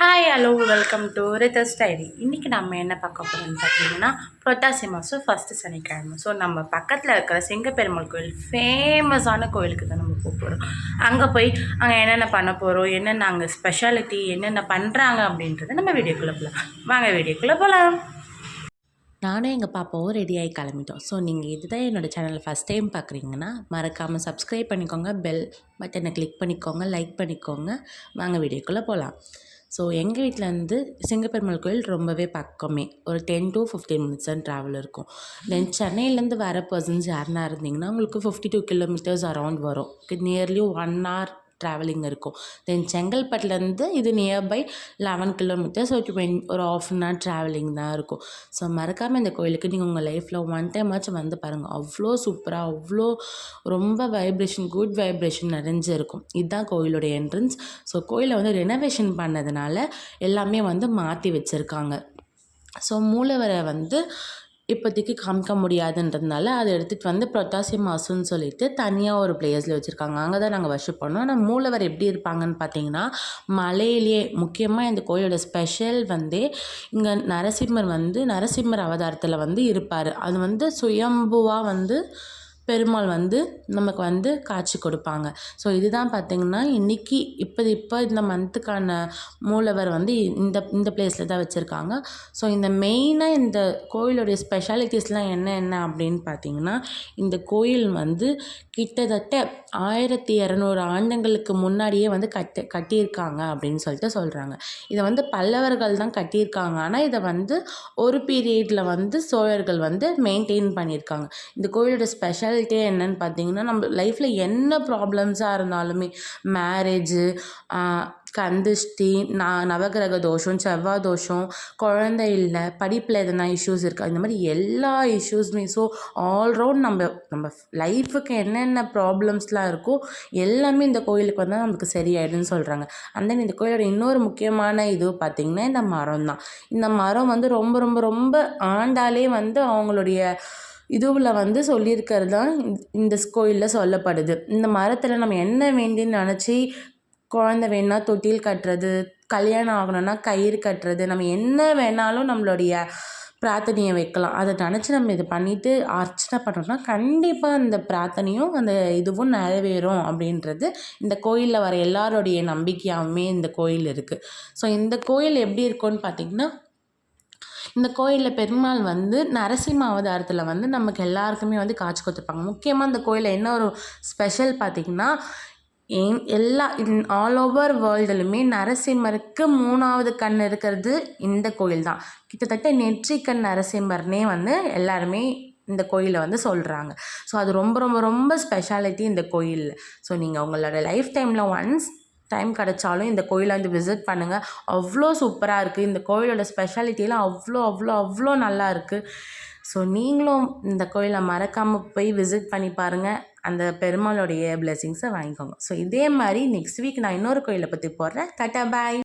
Hi hello welcome to Ritha's diary. இன்றைக்கி நம்ம என்ன பார்க்க போகிறோம்னு பார்த்தீங்கன்னா புரட்டாசி மாதம் ஃபஸ்ட்டு சனிக்கிழமை. ஸோ நம்ம பக்கத்தில் இருக்கிற சிங்கப்பெருமாள் கோயில் ஃபேமஸான கோயிலுக்கு தான் நம்ம போக போகிறோம். அங்கே போய் அங்கே என்னென்ன பண்ண போகிறோம், என்னென்ன அங்கே ஸ்பெஷாலிட்டி, என்னென்ன பண்ணுறாங்க அப்படின்றத நம்ம வீடியோக்குள்ளே போகலாம். வாங்க வீடியோக்குள்ளே போகலாம். நானும் எங்கள் பாப்பாவும் ரெடியாகி கிளம்பிட்டோம். ஸோ நீங்கள் இதுதான் என்னோடய சேனலில் ஃபஸ்ட் டைம் பார்க்குறீங்கன்னா மறக்காமல் சப்ஸ்கிரைப் பண்ணிக்கோங்க, பெல் பட்டனை கிளிக் பண்ணிக்கோங்க, லைக் பண்ணிக்கோங்க. வாங்க வீடியோக்குள்ளே போகலாம். ஸோ எங்கள் வீட்டிலேருந்து சிங்கப்பெருமாள் கோயில் ரொம்பவே பக்கமே, ஒரு 10 to 15 மினிட்ஸ் தான் ட்ராவல் இருக்கும். தென் சென்னையிலேருந்து வர பர்சன்ஸ் யாருன்னா இருந்தீங்கன்னா உங்களுக்கு 52 கிலோமீட்டர்ஸ் அரௌண்ட் வரும். நியர்லி 1 hour ட்ராவலிங் இருக்கும். தென் செங்கல்பட்டுலேருந்து இது நியர்பை 11 கிலோமீட்டர்ஸ், ஒரு ஆஃப் அன் ஹவர் ட்ராவலிங் தான் இருக்கும். ஸோ மறக்காமல் இந்த கோயிலுக்கு நீங்கள் உங்கள் லைஃப்பில் ஒன் டைம் ஆச்சும் வந்து பாருங்கள். அவ்வளோ சூப்பராக, அவ்வளோ ரொம்ப வைப்ரேஷன், குட் வைப்ரேஷன் நிறைஞ்சிருக்கும். இதுதான் கோயிலுடைய என்ட்ரன்ஸ். ஸோ கோயிலை வந்து ரெனோவேஷன் பண்ணதுனால எல்லாமே வந்து மாற்றி வச்சுருக்காங்க. ஸோ மூலவரை வந்து இப்போதைக்கு காமிக்க முடியாதுன்றதுனால அதை எடுத்துகிட்டு வந்து புரட்டாசி மாதம்னு சொல்லிட்டு தனியாக ஒரு பிளேஸில் வச்சுருக்காங்க. அங்கே தான் நாங்கள் வர்ஷிப் பண்ணோம். ஆனால் மூலவர் எப்படி இருப்பாங்கன்னு பார்த்தீங்கன்னா மலையிலேயே, முக்கியமாக இந்த கோயிலோட ஸ்பெஷல் வந்து இங்கே நரசிம்மர் அவதாரத்தில் வந்து இருப்பார். அது வந்து சுயம்புவாக வந்து பெருமாள் வந்து நமக்கு வந்து காட்சி கொடுப்பாங்க. ஸோ இதுதான் பார்த்திங்கன்னா இன்றைக்கி இப்போ இந்த மந்த்துக்கான மூலவர் வந்து இந்த பிளேஸில் தான் வச்சுருக்காங்க. ஸோ இந்த மெயினாக இந்த கோயிலுடைய ஸ்பெஷாலிட்டிஸ்லாம் என்ன அப்படின்னு பார்த்திங்கன்னா, இந்த கோயில் வந்து கிட்டத்தட்ட 1200 ஆண்டுகளுக்கு முன்னாடியே வந்து கட்டியிருக்காங்க அப்படின்னு சொல்லிட்டு சொல்கிறாங்க. இதை வந்து பல்லவர்கள் தான் கட்டியிருக்காங்க. ஆனால் இதை வந்து ஒரு பீரியடில் வந்து சோழர்கள் வந்து மெயின்டைன் பண்ணியிருக்காங்க. இந்த கோயிலோட ஸ்பெஷாலிட்டியே என்னன்னு பார்த்தீங்கன்னா, நம்ம லைஃப்பில் என்ன ப்ராப்ளம்ஸாக இருந்தாலுமே, மேரேஜு, கந்திஷ்டி, நவகிரக தோஷம், செவ்வாய் தோஷம், குழந்தை இல்லை, படிப்பில் எதனா இஷ்யூஸ் இருக்கா, இந்த மாதிரி எல்லா இஷ்யூஸுமே, ஸோ ஆல்ரவுண்ட் நம்ம லைஃபுக்கு என்னென்ன ப்ராப்ளம்ஸ்லாம் இருக்கோ எல்லாமே இந்த கோயிலுக்கு வந்தால் நமக்கு சரியாயிடுன்னு சொல்கிறாங்க. அண்ட் தென் இந்த கோயிலோட இன்னொரு முக்கியமான இது பார்த்திங்கன்னா இந்த மரம் தான். இந்த மரம் வந்து ரொம்ப ரொம்ப ரொம்ப ஆண்டாலே வந்து அவங்களுடைய இதுவில் வந்து சொல்லியிருக்கிறது தான் இந்த கோயிலில் சொல்லப்படுது. இந்த மரத்தில் நம்ம என்ன வேண்டின்னு நினச்சி குழந்தை வேணுன்னா தொட்டில் கட்டுறது, கல்யாணம் ஆகணும்னா கயிறு கட்டுறது, நம்ம என்ன வேணாலும் நம்மளுடைய பிரார்த்தனையை வைக்கலாம். அதை நினச்சி நம்ம இதை பண்ணிவிட்டு அர்ச்சனை பண்ணோம்னா கண்டிப்பாக அந்த பிரார்த்தனையும் அந்த இதுவும் நிறைவேறும் அப்படின்றது இந்த கோயிலில் வர எல்லாருடைய நம்பிக்கையாகவுமே இந்த கோயில் இருக்குது. ஸோ இந்த கோயில் எப்படி இருக்கும்னு பார்த்திங்கன்னா, இந்த கோயிலில் பெருமாள் வந்து நரசிம்ம அவதாரத்தில் வந்து நமக்கு எல்லாருக்குமே வந்து காட்சி கொடுத்துருப்பாங்க. முக்கியமாக இந்த கோயிலில் என்ன ஒரு ஸ்பெஷல் பார்த்திங்கன்னா, ஆல் ஓவர் வேர்ல்டுலுமே நரசிம்மருக்கு 3வது கண் இருக்கிறது இந்த கோயில் தான். கிட்டத்தட்ட நெற்றிக்கண் நரசிம்மர்னே வந்து எல்லாருமே இந்த கோயிலை வந்து சொல்கிறாங்க. ஸோ அது ரொம்ப ரொம்ப ரொம்ப ஸ்பெஷாலிட்டி இந்த கோயிலில். ஸோ நீங்கள் உங்களோட லைஃப் டைமில் ஒன்ஸ் டைம் கிடச்சாலும் இந்த கோயிலை வந்து விசிட் பண்ணுங்கள். அவ்வளோ சூப்பராக இருக்குது. இந்த கோயிலோட ஸ்பெஷாலிட்டியெல்லாம் அவ்வளோ அவ்வளோ அவ்வளோ நல்லா இருக்குது. ஸோ நீங்களும் இந்த கோயிலை மறக்காமல் போய் விசிட் பண்ணி பாருங்கள். அந்த பெருமாளுடைய பிளெஸிங்ஸை வாங்கிக்கோங்க. ஸோ இதே மாதிரி நெக்ஸ்ட் வீக் நான் இன்னொரு கோயிலை பற்றி போடுறேன். டாட்டா பாய்.